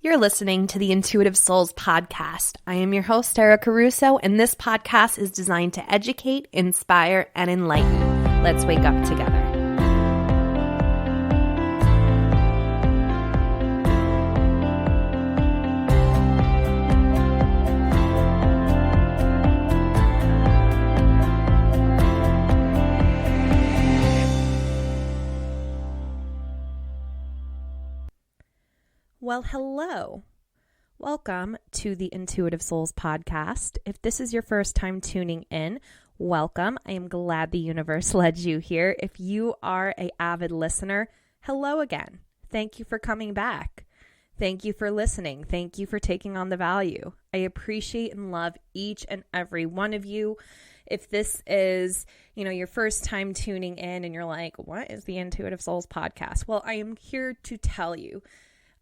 You're listening to the Intuitive Souls podcast. I am your host, Sarah Caruso, and this podcast is designed to educate, inspire, and enlighten. Let's wake up together. Well, hello. Welcome to the Intuitive Souls podcast. If this is your first time tuning in, welcome. I am glad the universe led you here. If you are an avid listener, hello again. Thank you for coming back. Thank you for listening. Thank you for taking on the value. I appreciate and love each and every one of you. If this is, your first time tuning in and you're like, what is the Intuitive Souls podcast? Well, I am here to tell you.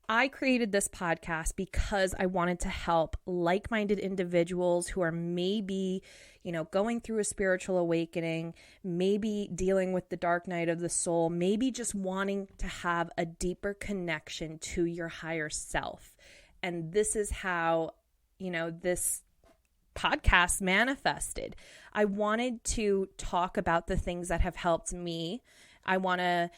I created this podcast because I wanted to help like-minded individuals who are maybe, going through a spiritual awakening, maybe dealing with the dark night of the soul, maybe just wanting to have a deeper connection to your higher self. And this is how, this podcast manifested. I wanted to talk about the things that have helped me. I want to,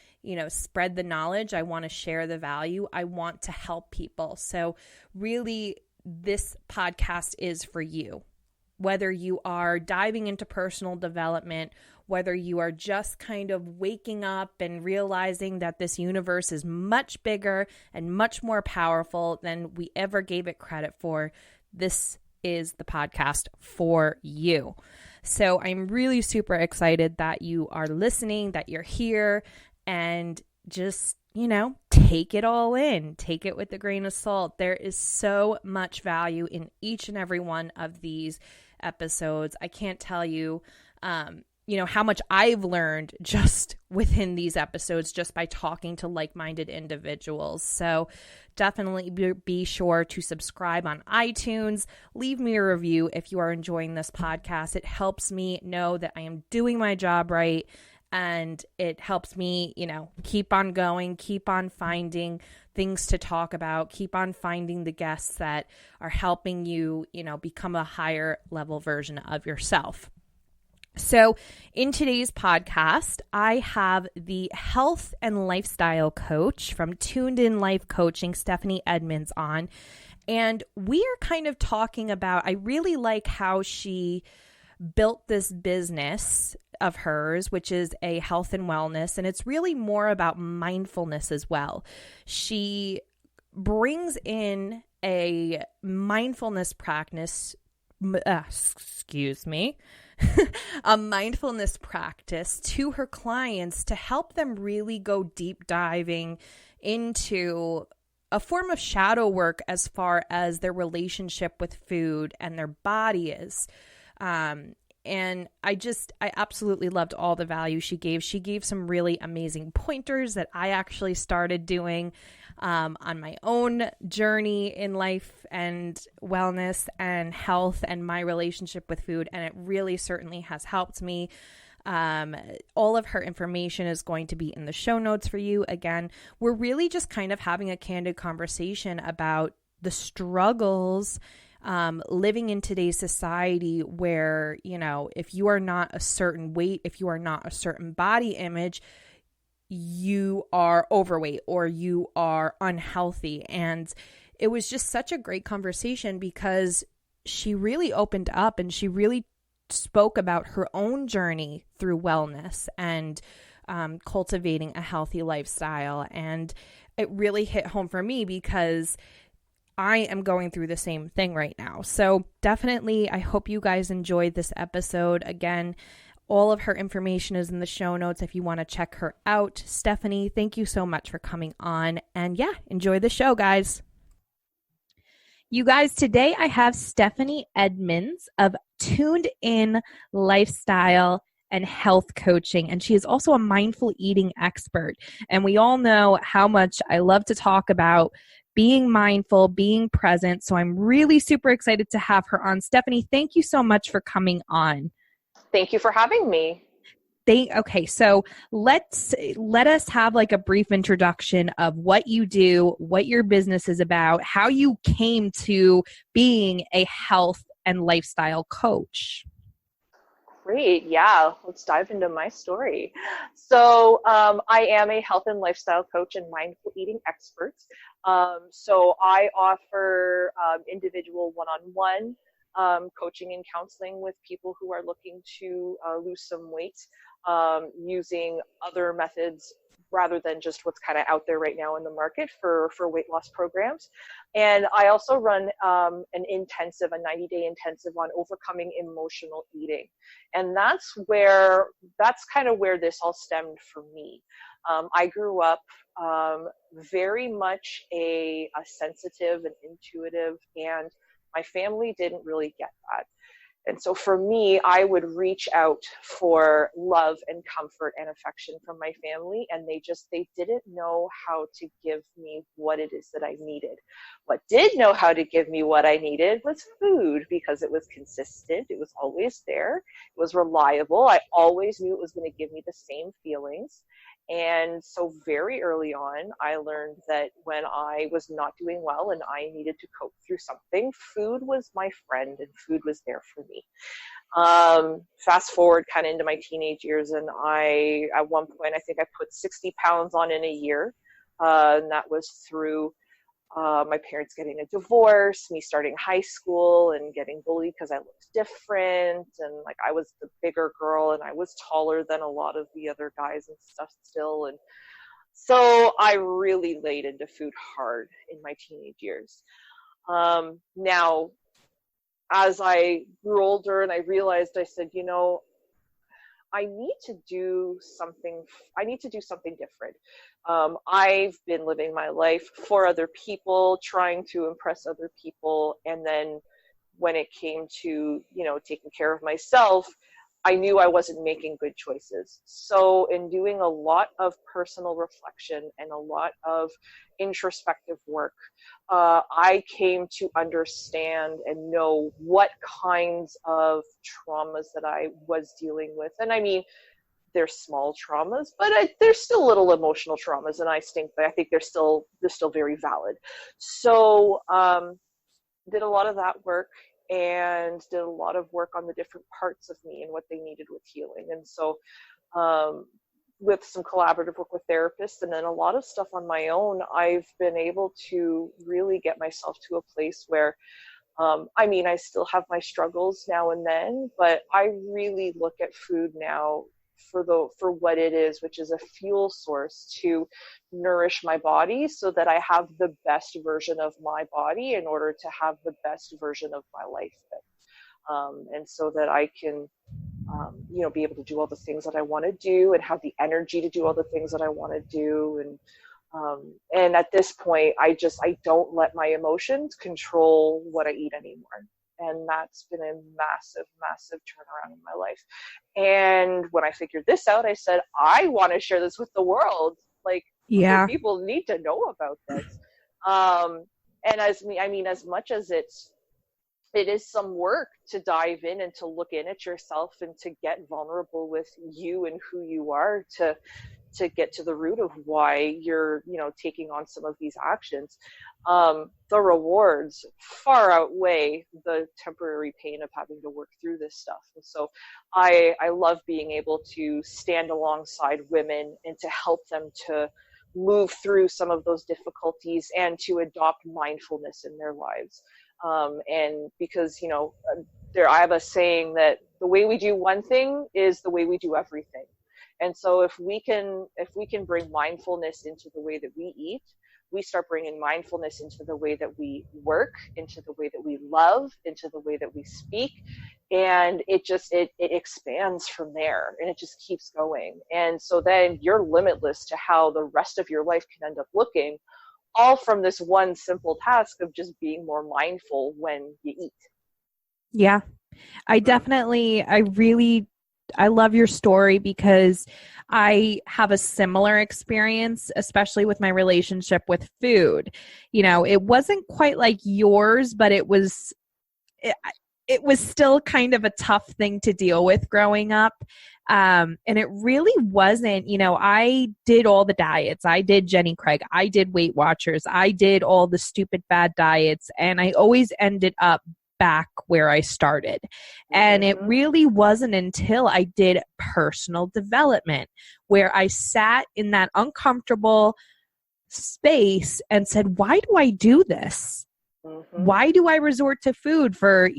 spread the knowledge. I want to share the value. I want to help people. So really, this podcast is for you. Whether you are diving into personal development, whether you are just kind of waking up and realizing that this universe is much bigger and much more powerful than we ever gave it credit for, this is the podcast for you. So I'm really super excited that you are listening, that you're here, and just, take it all in. Take it with a grain of salt. There is so much value in each and every one of these episodes. I can't tell you, how much I've learned just within these episodes, just by talking to like-minded individuals. So definitely be sure to subscribe on iTunes. Leave me a review if you are enjoying this podcast. It helps me know that I am doing my job right. And it helps me, keep on going, keep on finding things to talk about, keep on finding the guests that are helping you, become a higher level version of yourself. So in today's podcast, I have the health and lifestyle coach from Tuned In Life Coaching, Stephenie Edmunds, on. And we are kind of talking about, I really like how she built this business of hers, which is a health and wellness. And it's really more about mindfulness as well. She brings in a mindfulness practice, a mindfulness practice to her clients to help them really go deep diving into a form of shadow work as far as their relationship with food and their body is. And I absolutely loved all the value she gave. She gave some really amazing pointers that I actually started doing on my own journey in life and wellness and health and my relationship with food. And it really certainly has helped me. All of her information is going to be in the show notes for you. Again, we're really just kind of having a candid conversation about the struggles living in today's society where, if you are not a certain weight, if you are not a certain body image, you are overweight or you are unhealthy. And it was just such a great conversation because she really opened up and she really spoke about her own journey through wellness and cultivating a healthy lifestyle. And it really hit home for me because I am going through the same thing right now. So definitely, I hope you guys enjoyed this episode. Again, all of her information is in the show notes if you want to check her out. Stephenie, thank you so much for coming on. And yeah, enjoy the show, guys. You guys, today I have Stephenie Edmunds of Tuned In Lifestyle and Health Coaching. And she is also a mindful eating expert. And we all know how much I love to talk about being mindful, being present. So I'm really super excited to have her on. Stephenie, thank you so much for coming on. Thank you for having me. Okay, so let us have like a brief introduction of what you do, what your business is about, how you came to being a health and lifestyle coach. Great. Yeah. Let's dive into my story. So, I am a health and lifestyle coach and mindful eating expert. So, I offer individual one on one coaching and counseling with people who are looking to lose some weight using other methods rather than just what's kind of out there right now in the market for weight loss programs. And I also run an intensive, a 90-day intensive on overcoming emotional eating. And that's kind of where this all stemmed for me. I grew up very much a sensitive and intuitive, and my family didn't really get that. And so for me, I would reach out for love and comfort and affection from my family, and they didn't know how to give me what it is that I needed. What did know how to give me what I needed was food, because it was consistent, it was always there, it was reliable. I always knew it was going to give me the same feelings. And so very early on, I learned that when I was not doing well and I needed to cope through something, food was my friend and food was there for me. Fast forward kind of into my teenage years, and at one point, I think I put 60 pounds on in a year. And that was through my parents getting a divorce, me starting high school and getting bullied because I looked different, and like I was the bigger girl and I was taller than a lot of the other guys and stuff still. And so I really laid into food hard in my teenage years. Now, as I grew older and I realized, I said, I need to do something different. I've been living my life for other people, trying to impress other people. And then when it came to, taking care of myself, I knew I wasn't making good choices. So in doing a lot of personal reflection and a lot of introspective work, I came to understand and know what kinds of traumas that I was dealing with. And I mean, they're small traumas, but there's still little emotional traumas, and I think they're still very valid. So did a lot of that work, and did a lot of work on the different parts of me and what they needed with healing. And so with some collaborative work with therapists and then a lot of stuff on my own, I've been able to really get myself to a place where I still have my struggles now and then, but I really look at food now for what it is, which is a fuel source to nourish my body so that I have the best version of my body in order to have the best version of my life. And so that I can, be able to do all the things that I want to do and have the energy to do all the things that I want to do. And at this point, I don't let my emotions control what I eat anymore. And that's been a massive, massive turnaround in my life. And when I figured this out, I said, I want to share this with the world. Like, yeah, people need to know about this. And as much as it is some work to dive in and to look in at yourself and to get vulnerable with you and who you are, to get to the root of why you're, taking on some of these actions. The rewards far outweigh the temporary pain of having to work through this stuff. And so I love being able to stand alongside women and to help them to move through some of those difficulties and to adopt mindfulness in their lives. And because, I have a saying that the way we do one thing is the way we do everything. And so if we can bring mindfulness into the way that we eat, we start bringing mindfulness into the way that we work, into the way that we love, into the way that we speak. And it expands from there, and it just keeps going. And so then you're limitless to how the rest of your life can end up looking, all from this one simple task of just being more mindful when you eat. Yeah, I love your story because I have a similar experience, especially with my relationship with food. It wasn't quite like yours, but it was still kind of a tough thing to deal with growing up. And it really wasn't, I did all the diets. I did Jenny Craig. I did Weight Watchers. I did all the stupid bad diets. And I always ended up back where I started. And it really wasn't until I did personal development where I sat in that uncomfortable space and said, why do I do this? Why do I resort to food for,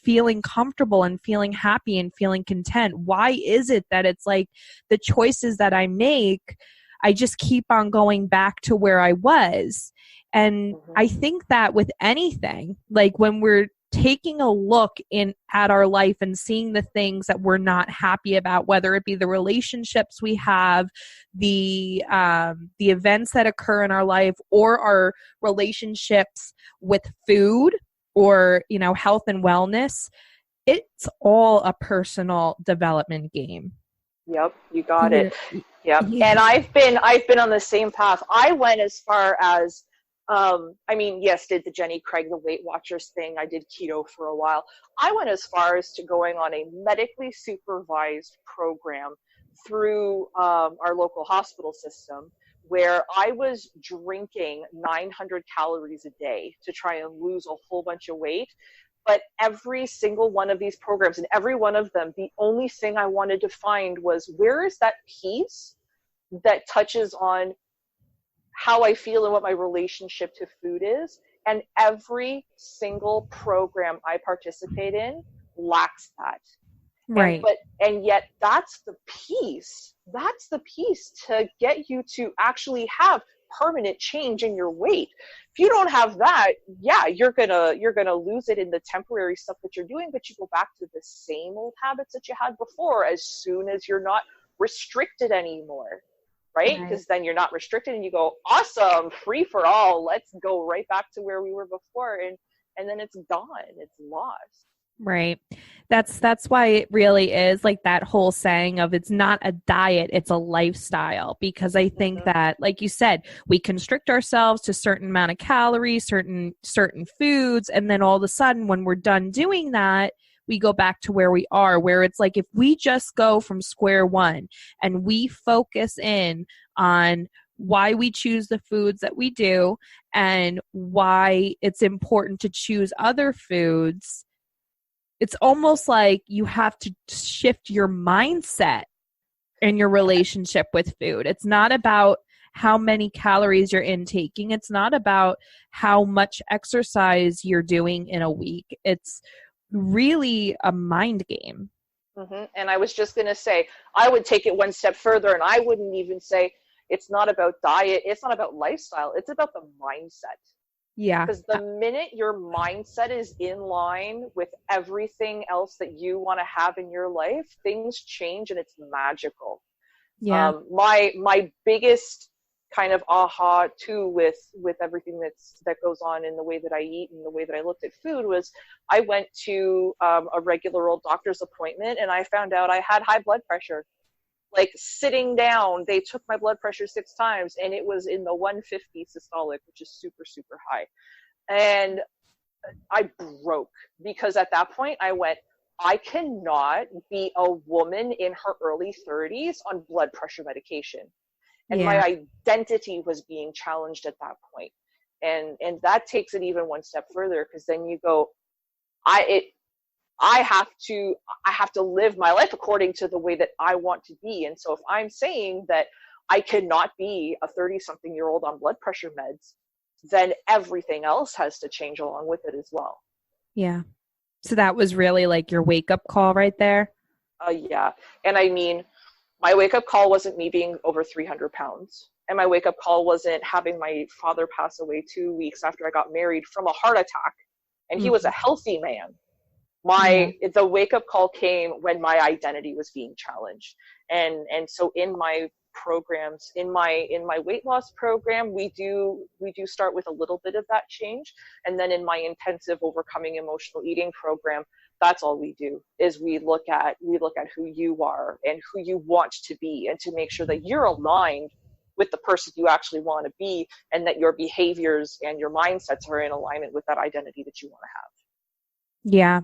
feeling comfortable and feeling happy and feeling content? Why is it that it's like the choices that I make, I just keep on going back to where I was? And I think that with anything, like when we're taking a look at our life and seeing the things that we're not happy about, whether it be the relationships we have, the events that occur in our life, or our relationships with food, or health and wellness, it's all a personal development game. Yep, you got it. Yep. And I've been on the same path. I went as far as yes, did the Jenny Craig, the Weight Watchers thing. I did keto for a while. I went as far as to going on a medically supervised program through our local hospital system, where I was drinking 900 calories a day to try and lose a whole bunch of weight. But every single one of these programs, and every one of them, the only thing I wanted to find was, where is that piece that touches on how I feel and what my relationship to food is? And every single program I participate in lacks that. Right. And yet that's the piece to get you to actually have permanent change in your weight. If you don't have that, yeah, you're gonna lose it in the temporary stuff that you're doing, but you go back to the same old habits that you had before as soon as you're not restricted anymore. Right? Because then you're not restricted and you go, awesome, free for all. Let's go right back to where we were before. And then it's gone. It's lost. Right. That's why it really is like that whole saying of, it's not a diet, it's a lifestyle. Because I think that, like you said, we constrict ourselves to a certain amount of calories, certain foods. And then all of a sudden, when we're done doing that, we go back to where we are, where it's like, if we just go from square one and we focus in on why we choose the foods that we do and why it's important to choose other foods, it's almost like you have to shift your mindset in your relationship with food. It's not about how many calories you're intaking. It's not about how much exercise you're doing in a week. It's really a mind game. And I was just going to say, I would take it one step further, and I wouldn't even say it's not about diet. It's not about lifestyle. It's about the mindset. Yeah. Because the minute your mindset is in line with everything else that you want to have in your life, things change and it's magical. Yeah. My biggest kind of aha too with everything that goes on in the way that I eat and the way that I looked at food was, I went to a regular old doctor's appointment and I found out I had high blood pressure. Like, sitting down, they took my blood pressure 6 times and it was in the 150 systolic, which is super, super high. And I broke, because at that point I went, I cannot be a woman in her early 30s on blood pressure medication. And my identity was being challenged at that point. And that takes it even one step further, because then you go, I have to live my life according to the way that I want to be. And so if I'm saying that I cannot be a 30-something-year-old on blood pressure meds, then everything else has to change along with it as well. Yeah. So that was really like your wake-up call right there? Yeah. And I mean, my wake-up call wasn't me being over 300 pounds. And my wake-up call wasn't having my father pass away 2 weeks after I got married from a heart attack. And he was a healthy man. The wake-up call came when my identity was being challenged. And so in my programs, in my weight loss program, we do start with a little bit of that change. And then in my intensive overcoming emotional eating program, that's all we do, is we look at who you are and who you want to be, and to make sure that you're aligned with the person you actually want to be, and that your behaviors and your mindsets are in alignment with that identity that you want to have. Yeah,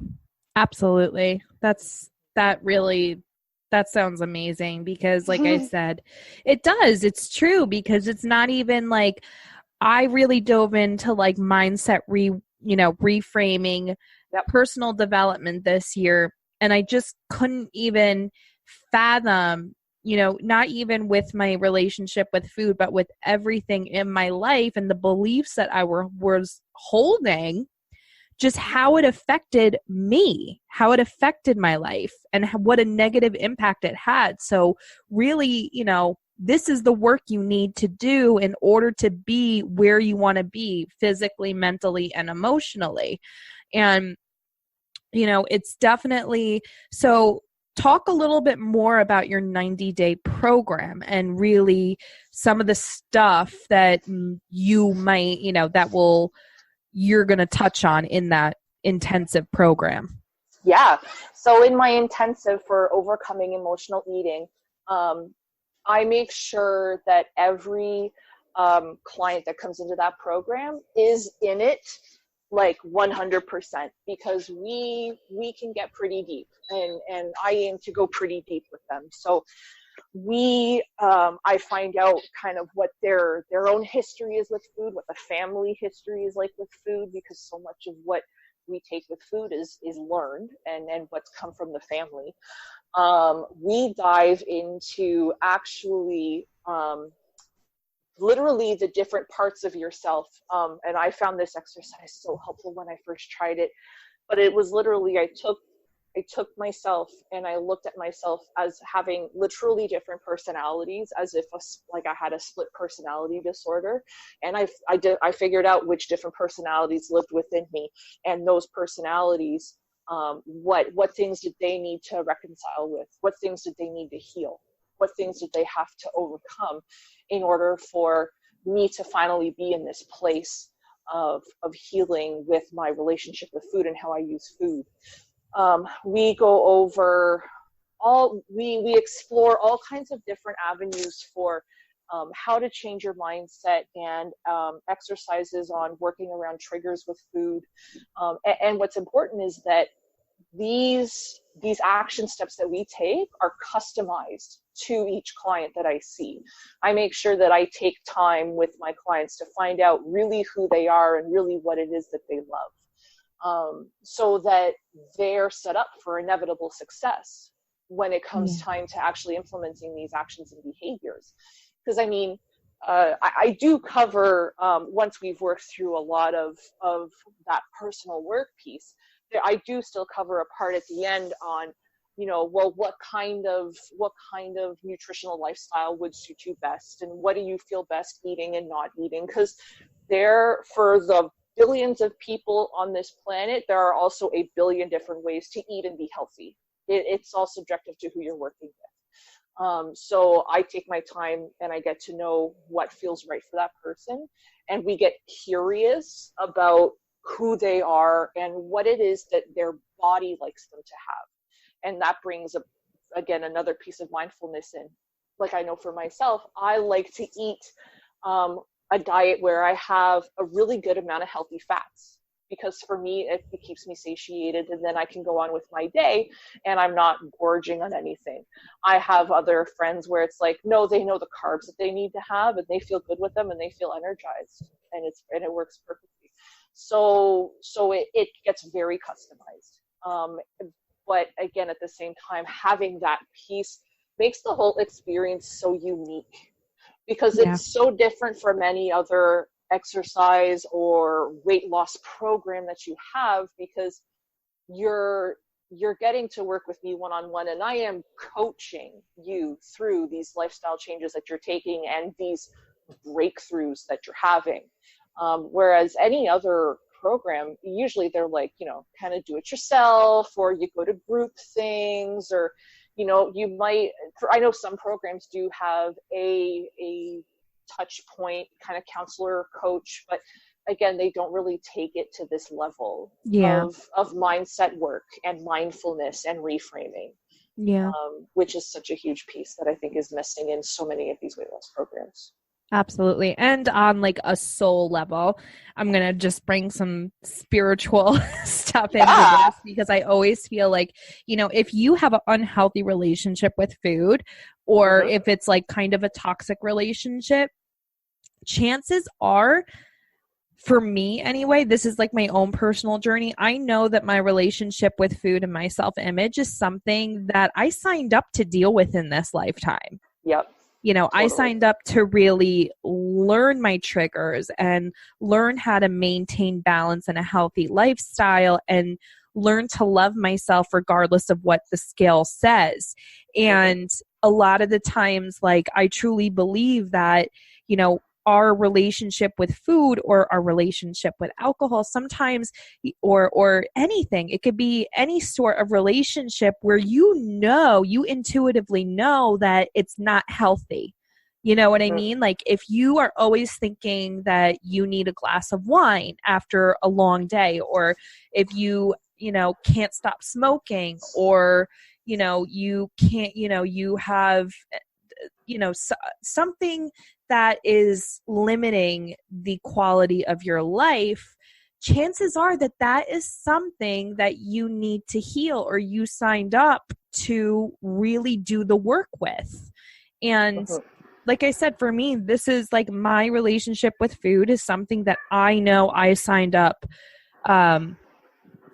absolutely. That's That sounds amazing because like I said, it does. It's true because it's not even like I really dove into like mindset reframing, Yep. personal development this year, and I just couldn't even fathom, not even with my relationship with food, but with everything in my life and the beliefs that I was holding, just how it affected me, how it affected my life, and what a negative impact it had. So really, this is the work you need to do in order to be where you want to be physically, mentally, and emotionally. And, it's definitely so. Talk a little bit more about your 90-day program and really some of the stuff that you might, you're going to touch on in that intensive program. Yeah. So in my intensive for overcoming emotional eating, I make sure that every client that comes into that program is in it like 100%, because we can get pretty deep, and I aim to go pretty deep with them. So I find out kind of what their own history is with food, what the family history is like with food, because so much of what we take with food is learned and what's come from the family. We dive into actually literally the different parts of yourself. And I found this exercise so helpful when I first tried it, but it was literally, I took myself and I looked at myself as having literally different personalities, as if like I had a split personality disorder. And I figured out which different personalities lived within me, and those personalities, what things did they need to reconcile with? What things did they need to heal? What things did they have to overcome in order for me to finally be in this place of healing with my relationship with food and how I use food? We go over we explore all kinds of different avenues for how to change your mindset, and exercises on working around triggers with food. And what's important is that these action steps that we take are customized to each client that I see. I make sure that I take time with my clients to find out really who they are and really what it is that they love, so that they're set up for inevitable success when it comes time to actually implementing these actions and behaviors. Because I do cover, once we've worked through a lot of that personal work piece, I do still cover a part at the end on, what kind of nutritional lifestyle would suit you best, and what do you feel best eating and not eating? Because for the billions of people on this planet, there are also a billion different ways to eat and be healthy. It's all subjective to who you're working with. So I take my time and I get to know what feels right for that person, and we get curious about who they are and what it is that their body likes them to have. And that brings up, again, another piece of mindfulness in. Like, I know for myself, I like to eat a diet where I have a really good amount of healthy fats, because for me, it keeps me satiated, and then I can go on with my day and I'm not gorging on anything. I have other friends where it's like, no, they know the carbs that they need to have and they feel good with them and they feel energized, and it works perfectly. So it gets very customized. But again, at the same time, having that piece makes the whole experience so unique, because it's so different from any other exercise or weight loss program that you have, because you're getting to work with me one-on-one, and I am coaching you through these lifestyle changes that you're taking and these breakthroughs that you're having. Whereas any other program, usually they're like, kind of do it yourself, or you go to group things, or, you might, I know some programs do have a touch point kind of counselor coach, but again, they don't really take it to this level of mindset work and mindfulness and reframing, which is such a huge piece that I think is missing in so many of these weight loss programs. Absolutely. And on like a soul level, I'm going to just bring some spiritual stuff into Yeah. this because I always feel like, if you have an unhealthy relationship with food, or Hmm. if it's like kind of a toxic relationship, chances are, for me anyway, this is like my own personal journey. I know that my relationship with food and my self-image is something that I signed up to deal with in this lifetime. Yep. I Totally. signed up to really learn my triggers and learn how to maintain balance and a healthy lifestyle and learn to love myself regardless of what the scale says. Hmm. And a lot of the times, like, I truly believe that, our relationship with food or our relationship with alcohol sometimes, or anything, it could be any sort of relationship where you intuitively know that it's not healthy. You know what I Hmm. mean? Like, if you are always thinking that you need a glass of wine after a long day, or if can't stop smoking, or you can't, you have something that is limiting the quality of your life, chances are that that is something that you need to heal, or you signed up to really do the work with. And Hmm. like I said, for me, this is like my relationship with food is something that I know I signed up um,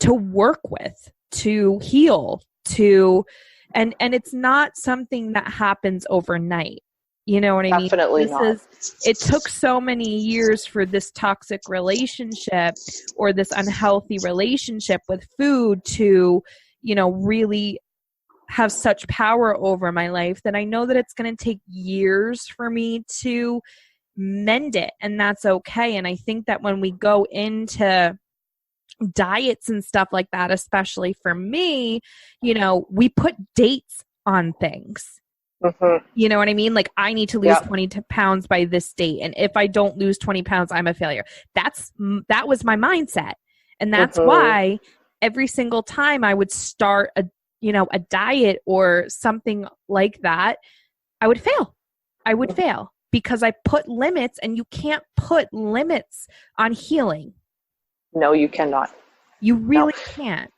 to work with, to heal, to and it's not something that happens overnight. You know what I mean? Definitely not. It took so many years for this toxic relationship or this unhealthy relationship with food to, really have such power over my life that I know that it's going to take years for me to mend it. And that's okay. And I think that when we go into diets and stuff like that, especially for me, we put dates on things. Hmm. You know what I mean? Like, I need to lose Yep. 20 pounds by this date. And if I don't lose 20 pounds, I'm a failure. That was my mindset. And that's Hmm. why every single time I would start a diet or something like that, I would fail. I would fail because I put limits, and you can't put limits on healing. No, you cannot. You No. really can't.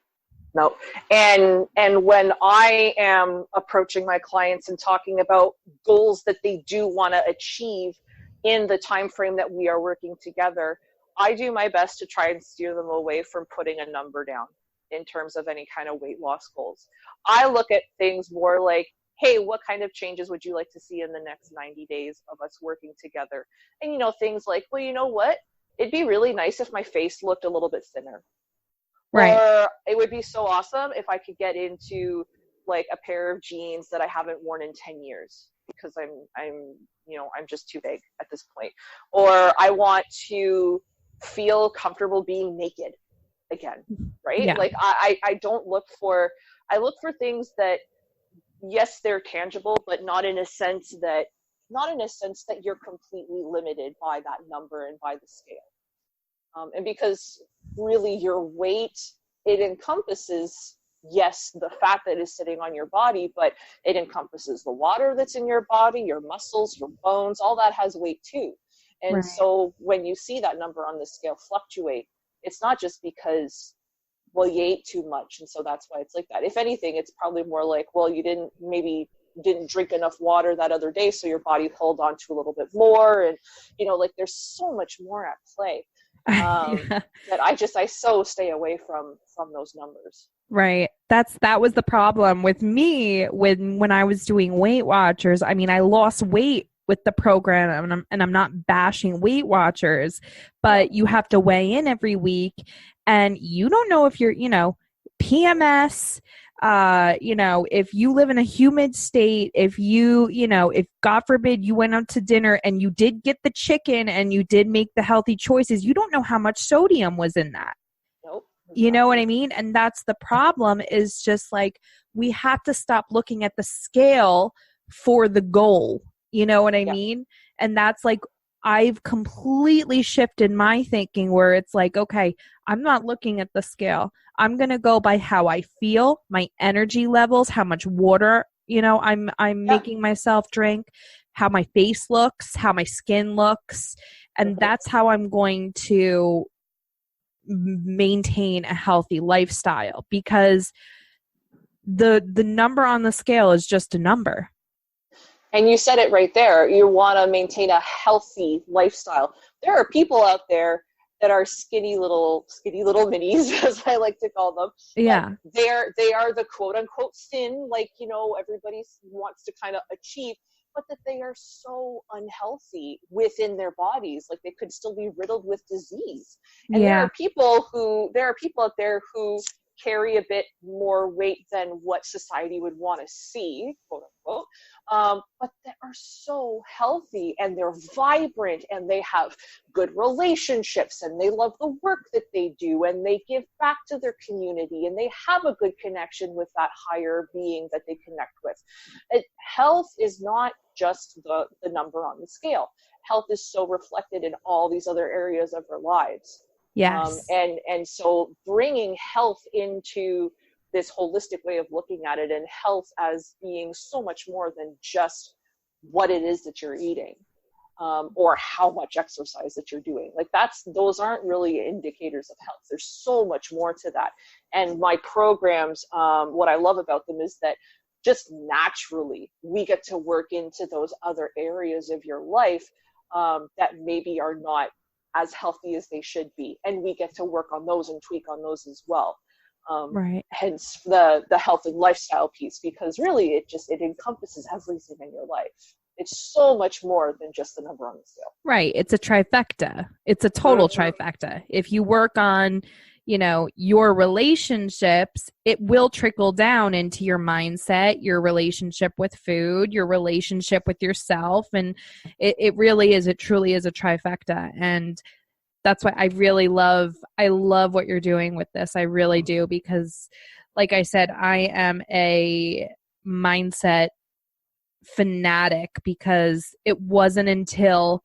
No. And when I am approaching my clients and talking about goals that they do want to achieve in the time frame that we are working together, I do my best to try and steer them away from putting a number down in terms of any kind of weight loss goals. I look at things more like, hey, what kind of changes would you like to see in the next 90 days of us working together? And things like, well, you know what? It'd be really nice if my face looked a little bit thinner, Right. or it would be so awesome if I could get into like a pair of jeans that I haven't worn in 10 years because I'm just too big at this point. Or I want to feel comfortable being naked again, right? Yeah. Like I don't look for, I look for things that, yes, they're tangible, but not in a sense that you're completely limited by that number and by the scale. And because really your weight, it encompasses, yes, the fat that is sitting on your body, but it encompasses the water that's in your body, your muscles, your bones, all that has weight too. And Right. so when you see that number on the scale fluctuate, it's not just because, well, you ate too much and so that's why it's like that. If anything, it's probably more like, well, you didn't drink enough water that other day, so your body pulled on to a little bit more. And like there's so much more at play, Yeah. that I so stay away from those numbers. Right. That was the problem with me when I was doing Weight Watchers. I mean, I lost weight with the program, and I'm not bashing Weight Watchers, No. but you have to weigh in every week, and you don't know if you're, PMS, if you live in a humid state, if if God forbid you went out to dinner and you did get the chicken and you did make the healthy choices, you don't know how much sodium was in that. Nope. You know what I Exactly. mean? And that's the problem, is just like, we have to stop looking at the scale for the goal. You know what I Yeah. mean? And that's like, I've completely shifted my thinking where it's like, okay, I'm not looking at the scale. I'm going to go by how I feel, my energy levels, how much water, I'm Yeah. making myself drink, how my face looks, how my skin looks. And that's how I'm going to maintain a healthy lifestyle, because the number on the scale is just a number. And you said it right there. You want to maintain a healthy lifestyle. There are people out there that are skinny little minis, as I like to call them. Yeah. They are the quote unquote thin, like, you know, everybody wants to kind of achieve, but that they are so unhealthy within their bodies. Like, they could still be riddled with disease. And there are people out there who carry a bit more weight than what society would want to see, quote unquote, but that are so healthy, and they're vibrant, and they have good relationships, and they love the work that they do, and they give back to their community, and they have a good connection with that higher being that they connect with. Health is not just the number on the scale. Health is so reflected in all these other areas of our lives. Yes. And so bringing health into this holistic way of looking at it, and health as being so much more than just what it is that you're eating, or how much exercise that you're doing. Like, those aren't really indicators of health. There's so much more to that. And my programs, what I love about them is that just naturally we get to work into those other areas of your life that maybe are not as healthy as they should be, and we get to work on those and tweak on those as well. Right. Hence the health and lifestyle piece, because really it encompasses everything in your life. It's so much more than just the number on the scale. Right. It's a trifecta. It's a total trifecta. If you work on, you know, your relationships, it will trickle down into your mindset, your relationship with food, your relationship with yourself. And it truly is a trifecta. And that's why I love what you're doing with this. I really do, because like I said, I am a mindset fanatic, because it wasn't until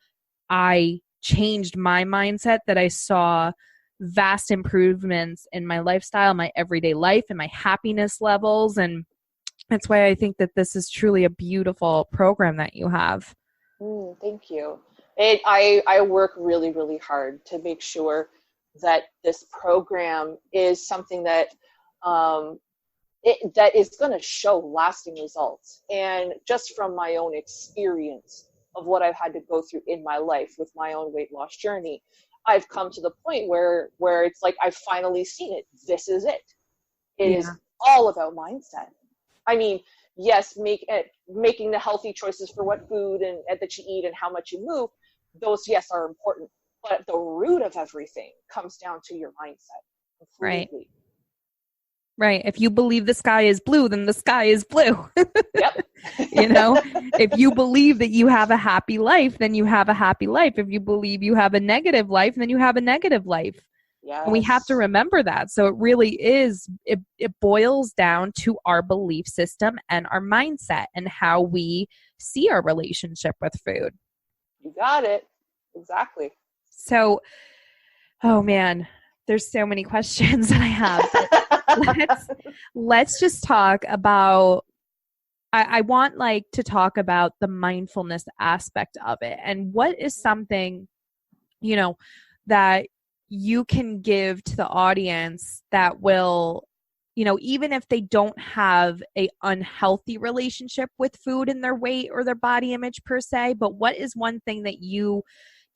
I changed my mindset that I saw vast improvements in my lifestyle, my everyday life, and my happiness levels. And that's why I think that this is truly a beautiful program that you have. Thank you. I work really, really hard to make sure that this program is something that that is going to show lasting results. And just from my own experience of what I've had to go through in my life with my own weight loss journey, I've come to the point where it's like, I've finally seen it. This is it. It is all about mindset. I mean, yes, making the healthy choices for what food and that you eat and how much you move, those, yes, are important. But the root of everything comes down to your mindset. Completely. Right. If you believe the sky is blue, then the sky is blue. Yep. You know, if you believe that you have a happy life, then you have a happy life. If you believe you have a negative life, then you have a negative life. Yes. And we have to remember that. So it really is, it boils down to our belief system and our mindset and how we see our relationship with food. You got it. Exactly. So, oh man, there's so many questions that I have. Let's just talk about, I want to talk about the mindfulness aspect of it, and what is something, you know, that you can give to the audience that will, you know, even if they don't have a unhealthy relationship with food and their weight or their body image per se, but what is one thing that you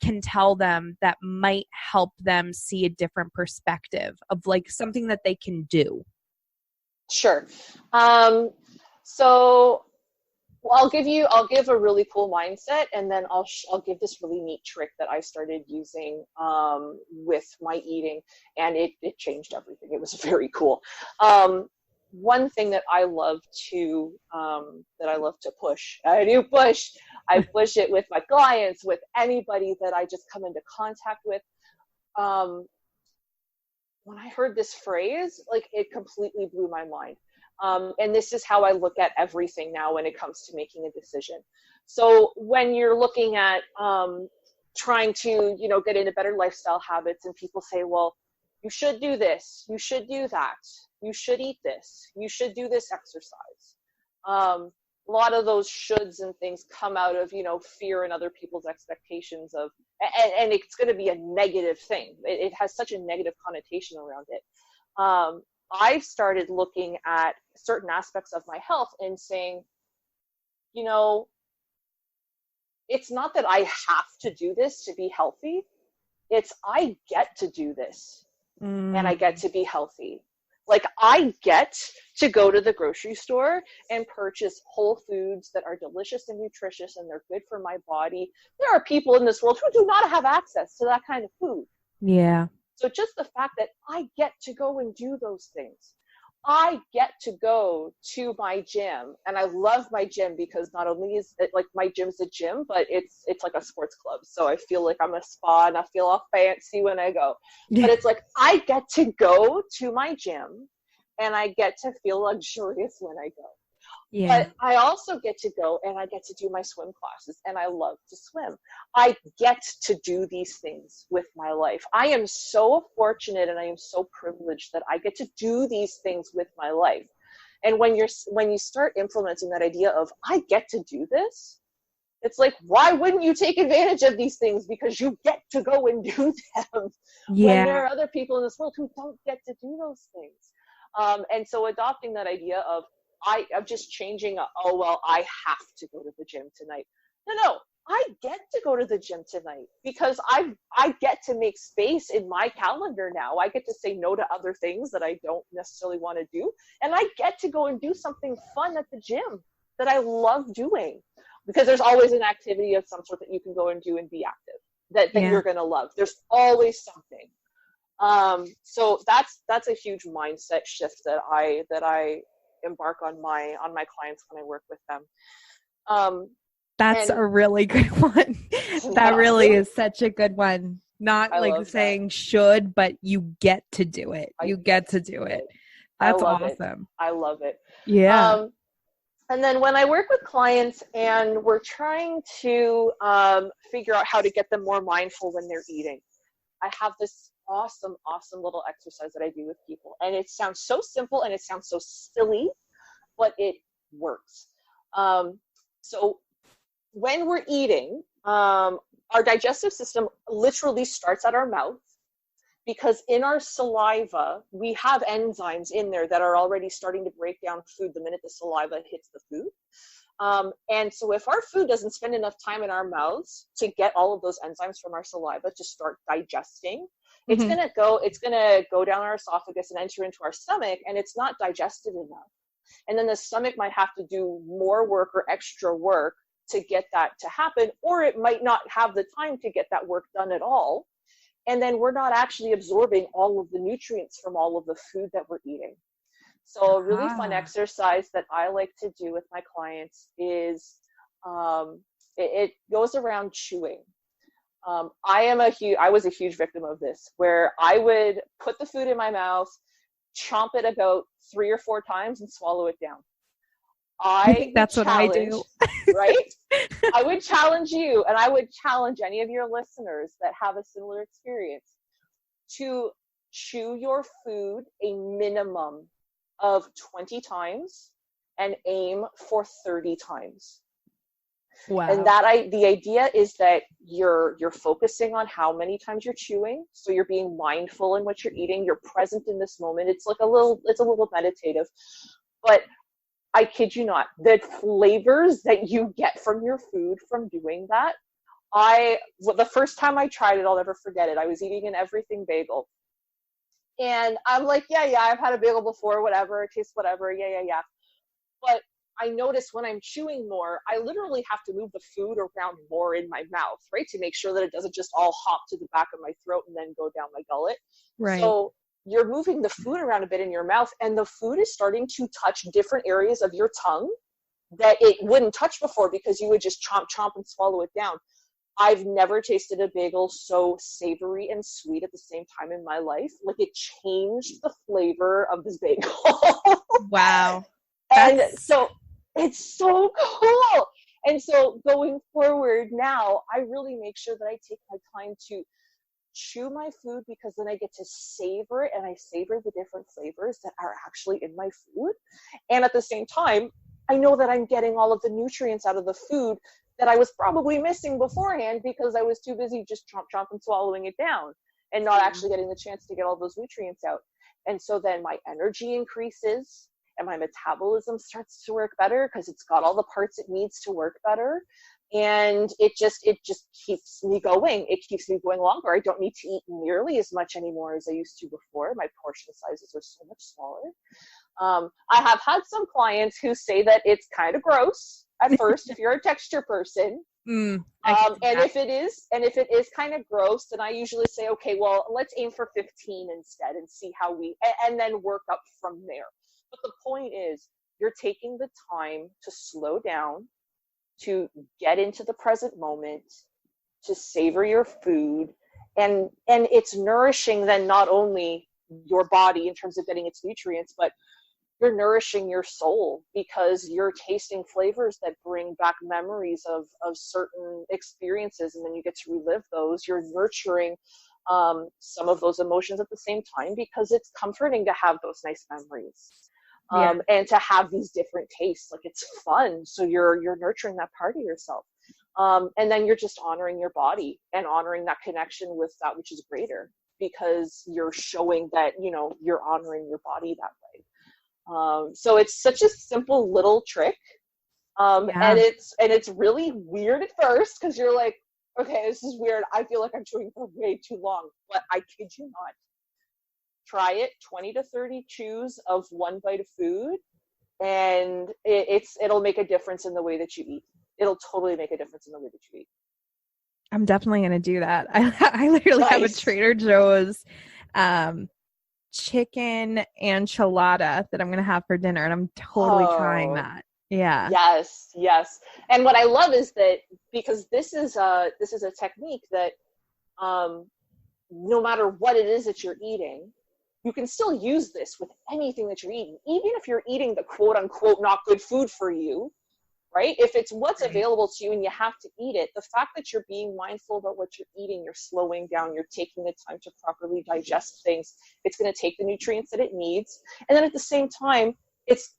can tell them that might help them see a different perspective of something that they can do? Sure. So I'll give a really cool mindset, and then I'll give this really neat trick that I started using with my eating, and it changed everything. It was very cool. One thing that I love to push. I push it with my clients, with anybody that I just come into contact with. When I heard this phrase, it completely blew my mind. And this is how I look at everything now when it comes to making a decision. So when you're looking at trying to, get into better lifestyle habits, and people say, well, you should do this, you should do that, you should eat this, you should do this exercise. lot of those shoulds and things come out of, you know, fear and other people's expectations of, and it's going to be a negative thing. It has such a negative connotation around it. I've started looking at certain aspects of my health and saying, you know, it's not that I have to do this to be healthy. It's I get to do this and I get to be healthy. Like, I get to go to the grocery store and purchase whole foods that are delicious and nutritious and they're good for my body. There are people in this world who do not have access to that kind of food. Yeah. So just the fact that I get to go and do those things. I get to go to my gym, and I love my gym because not only is it like my gym's a gym, but it's like a sports club. So I feel like I'm a spa and I feel all fancy when I go. Yeah. But it's like I get to go to my gym and I get to feel luxurious when I go. Yeah. But I also get to go and I get to do my swim classes, and I love to swim. I get to do these things with my life. I am so fortunate and I am so privileged that I get to do these things with my life. And when you start implementing that idea of I get to do this, it's like, why wouldn't you take advantage of these things? Because you get to go and do them. Yeah. When there are other people in this world who don't get to do those things. And so adopting that idea of I'm just changing, oh, well, I have to go to the gym tonight. No, I get to go to the gym tonight because I get to make space in my calendar now. I get to say no to other things that I don't necessarily want to do. And I get to go and do something fun at the gym that I love doing, because there's always an activity of some sort that you can go and do and be active that you're going to love. There's always something. So that's a huge mindset shift that I embark on my clients when I work with them. That's a really good one. That really is such a good one. Not like saying should, but you get to do it. You get to do it. That's awesome. I love it. Yeah. And then when I work with clients and we're trying to figure out how to get them more mindful when they're eating, I have this awesome little exercise that I do with people. And it sounds so simple and it sounds so silly, but it works. So when we're eating, our digestive system literally starts at our mouth, because in our saliva, we have enzymes in there that are already starting to break down food the minute the saliva hits the food. And so if our food doesn't spend enough time in our mouths to get all of those enzymes from our saliva to start digesting, it's going to go down our esophagus and enter into our stomach, and it's not digested enough. And then the stomach might have to do more work or extra work to get that to happen, or it might not have the time to get that work done at all. And then we're not actually absorbing all of the nutrients from all of the food that we're eating. So a really fun exercise that I like to do with my clients is it goes around chewing. I was a huge victim of this, where I would put the food in my mouth, chomp it about 3 or 4 times and swallow it down. I think that's what I do. Right? I would challenge you, and I would challenge any of your listeners that have a similar experience, to chew your food a minimum of 20 times and aim for 30 times. Wow. And the idea is that you're focusing on how many times you're chewing. So you're being mindful in what you're eating. You're present in this moment. It's a little meditative, but I kid you not, the flavors that you get from your food from doing that. The first time I tried it, I'll never forget it. I was eating an everything bagel. And I'm like, yeah, I've had a bagel before, whatever, it tastes whatever, yeah. But I notice when I'm chewing more, I literally have to move the food around more in my mouth, right? To make sure that it doesn't just all hop to the back of my throat and then go down my gullet. Right. So you're moving the food around a bit in your mouth, and the food is starting to touch different areas of your tongue that it wouldn't touch before, because you would just chomp and swallow it down. I've never tasted a bagel so savory and sweet at the same time in my life. Like, it changed the flavor of this bagel. Wow. And so it's so cool. And so going forward now, I really make sure that I take my time to chew my food, because then I get to savor it, and I savor the different flavors that are actually in my food. And at the same time, I know that I'm getting all of the nutrients out of the food that I was probably missing beforehand because I was too busy just chomp and swallowing it down and not actually getting the chance to get all those nutrients out. And so then my energy increases and my metabolism starts to work better because it's got all the parts it needs to work better. And it just keeps me going. It keeps me going longer. I don't need to eat nearly as much anymore as I used to before. My portion sizes are so much smaller. I have had some clients who say that it's kind of gross at first if you're a texture person. And if it is kind of gross, then I usually say, okay, well, let's aim for 15 instead and see how and then work up from there. But the point is, you're taking the time to slow down, to get into the present moment, to savor your food, and it's nourishing then not only your body in terms of getting its nutrients, but you're nourishing your soul because you're tasting flavors that bring back memories of certain experiences, and then you get to relive those. You're nurturing some of those emotions at the same time because it's comforting to have those nice memories. And to have these different tastes, like it's fun. So you're nurturing that part of yourself. And then you're just honoring your body and honoring that connection with that which is greater, because you're showing that, you're honoring your body that way. So it's such a simple little trick. And it's really weird at first because you're like, okay, this is weird. I feel like I'm chewing for way too long, but I kid you not. Try it, 20 to 30 chews of one bite of food, and it'll make a difference in the way that you eat. It'll totally make a difference in the way that you eat. I'm definitely going to do that. I literally have a Trader Joe's chicken enchilada that I'm going to have for dinner, and I'm totally trying that. Yeah. Yes. And what I love is that because this is a technique that no matter what it is that you're eating, you can still use this with anything that you're eating, even if you're eating the quote unquote not good food for you, right? If it's what's available to you and you have to eat it, the fact that you're being mindful about what you're eating, you're slowing down, you're taking the time to properly digest things, it's going to take the nutrients that it needs. And then at the same time,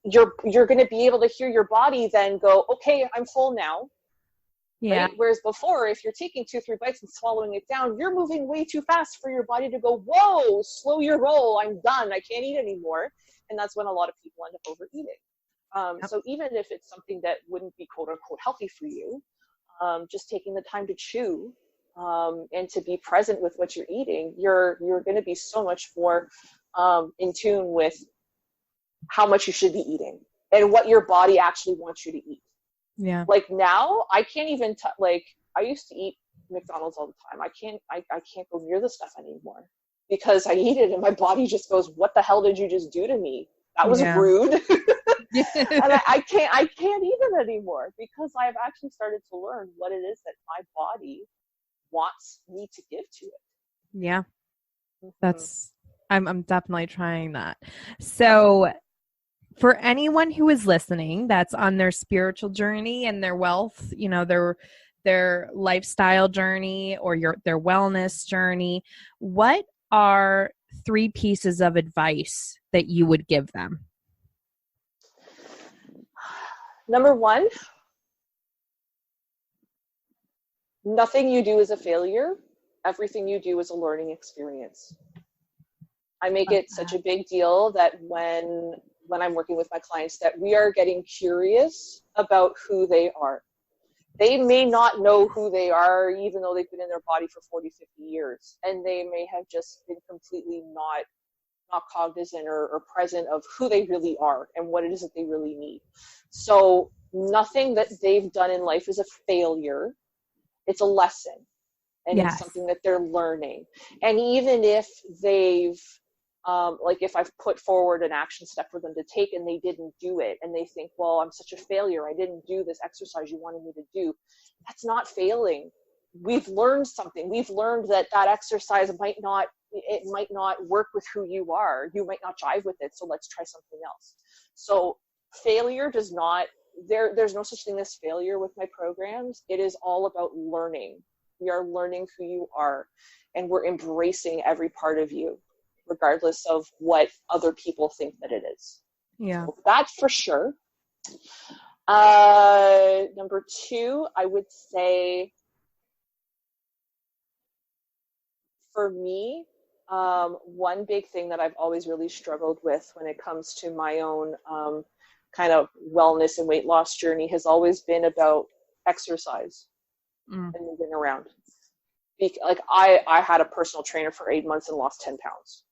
you're going to be able to hear your body then go, okay, I'm full now. Yeah. Right? Whereas before, if you're taking 2-3 bites and swallowing it down, you're moving way too fast for your body to go, whoa, slow your roll. I'm done. I can't eat anymore. And that's when a lot of people end up overeating. So even if it's something that wouldn't be quote unquote healthy for you, just taking the time to chew and to be present with what you're eating, you're going to be so much more in tune with how much you should be eating and what your body actually wants you to eat. Yeah. Like now, I can't even I used to eat McDonald's all the time. I can't go near the stuff anymore because I eat it and my body just goes, "What the hell did you just do to me? That was rude." And I can't eat it anymore because I've actually started to learn what it is that my body wants me to give to it. Yeah. I'm definitely trying that. So for anyone who is listening that's on their spiritual journey and their wealth, their lifestyle journey or their wellness journey, what are 3 pieces of advice that you would give them? Number 1, nothing you do is a failure. Everything you do is a learning experience. I make it such a big deal that when I'm working with my clients that we are getting curious about who they are. They may not know who they are, even though they've been in their body for 40, 50 years. And they may have just been completely not cognizant or present of who they really are and what it is that they really need. So nothing that they've done in life is a failure. It's a lesson. And it's something that they're learning. And even if they've if I've put forward an action step for them to take and they didn't do it and they think, well, I'm such a failure, I didn't do this exercise you wanted me to do. That's not failing. We've learned something. We've learned that exercise might not work with who you are. You might not jive with it. So let's try something else. So failure does not, there's no such thing as failure with my programs. It is all about learning. We are learning who you are and we're embracing every part of you, regardless of what other people think that it is. Yeah. So that's for sure. Number two, I would say for me, one big thing that I've always really struggled with when it comes to my own kind of wellness and weight loss journey has always been about exercise and moving around. Like I had a personal trainer for 8 months and lost 10 pounds.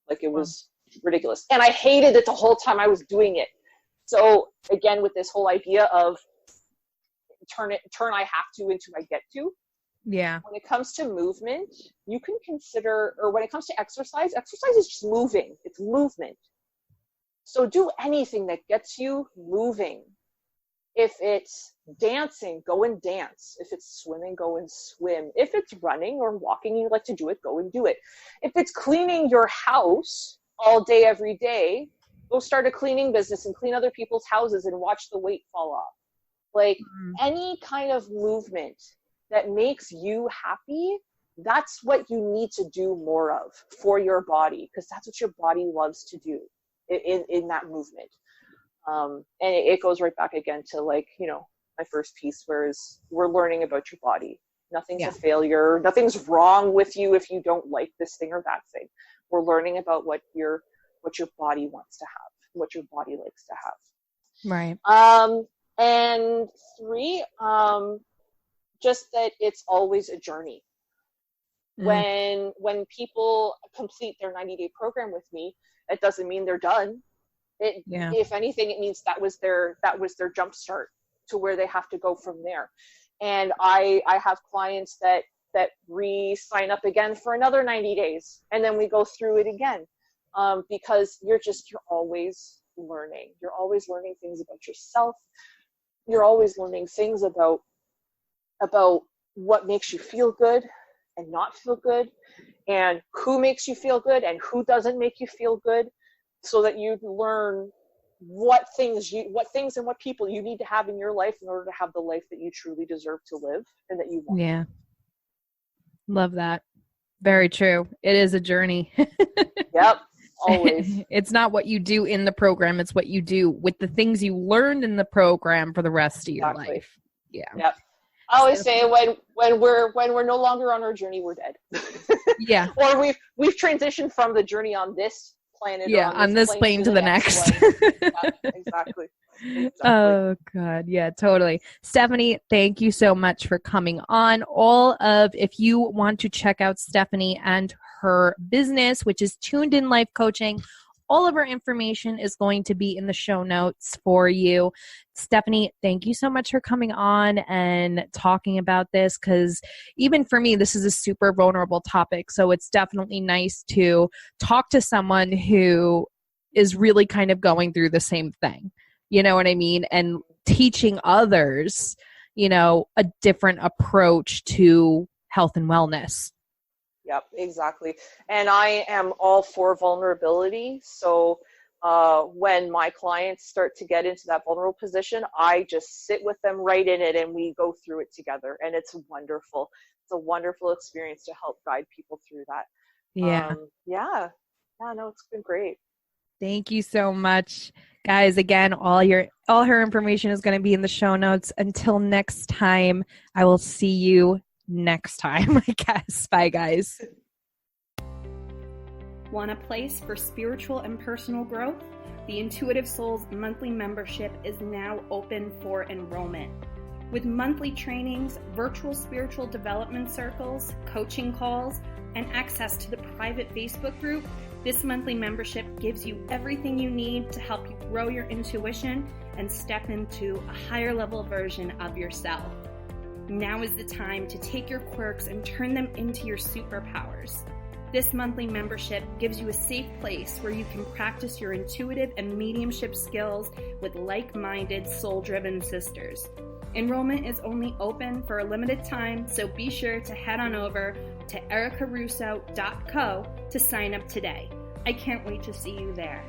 Like it was ridiculous. And I hated it the whole time I was doing it. So again, with this whole idea of turn I have to into I get to. Yeah. When it comes to movement, you can consider, or when it comes to exercise is just moving. It's movement. So do anything that gets you moving. If it's dancing, go and dance. If it's swimming, go and swim. If it's running or walking and you like to do it, go and do it. If it's cleaning your house all day, every day, go start a cleaning business and clean other people's houses and watch the weight fall off. Like any kind of movement that makes you happy, that's what you need to do more of for your body, because that's what your body loves to do in that movement. And it goes right back again to, like, you know, my first piece, whereas we're learning about your body. Nothing's a failure. Nothing's wrong with you if you don't like this thing or that thing. We're learning about what your body wants to have, what your body likes to have. Right. And three, just that it's always a journey. When people complete their 90-day program with me, it doesn't mean they're done. If anything, it means that was their jump start to where they have to go from there. And I have clients that re-sign up again for another 90 days, and then we go through it again, because you're always learning. You're always learning things about yourself. You're always learning things about what makes you feel good and not feel good, and who makes you feel good and who doesn't make you feel good, so that you learn what things and what people you need to have in your life in order to have the life that you truly deserve to live and that you want. Yeah. Love that. Very true. It is a journey. Yep. Always. It's not what you do in the program. It's what you do with the things you learned in the program for the rest of your life. Yeah. Yep. I always say when we're no longer on our journey, we're dead. Yeah. Or we've transitioned from the journey on this planet. Yeah, on this plane to the next. Yeah, exactly. Oh God. Yeah, totally. Stephenie, thank you so much for coming on. If you want to check out Stephenie and her business, which is Tuned In Life Coaching, all of her information is going to be in the show notes for you. Stephenie, thank you so much for coming on and talking about this, because even for me, this is a super vulnerable topic. So it's definitely nice to talk to someone who is really kind of going through the same thing. You know what I mean? And teaching others, you know, a different approach to health and wellness. Yep, exactly. And I am all for vulnerability. So when my clients start to get into that vulnerable position, I just sit with them right in it and we go through it together. And it's wonderful. It's a wonderful experience to help guide people through that. Yeah. No, it's been great. Thank you so much. Guys, again, all her information is going to be in the show notes. Until next time, I will see you next time, I guess. Bye, guys. Want a place for spiritual and personal growth? The Intuitive Souls monthly membership is now open for enrollment. With monthly trainings, virtual spiritual development circles, coaching calls, and access to the private Facebook group, this monthly membership gives you everything you need to help you grow your intuition and step into a higher level version of yourself. Now is the time to take your quirks and turn them into your superpowers. This monthly membership gives you a safe place where you can practice your intuitive and mediumship skills with like-minded, soul-driven sisters. Enrollment is only open for a limited time, so be sure to head on over to ericarusso.co to sign up today. I can't wait to see you there.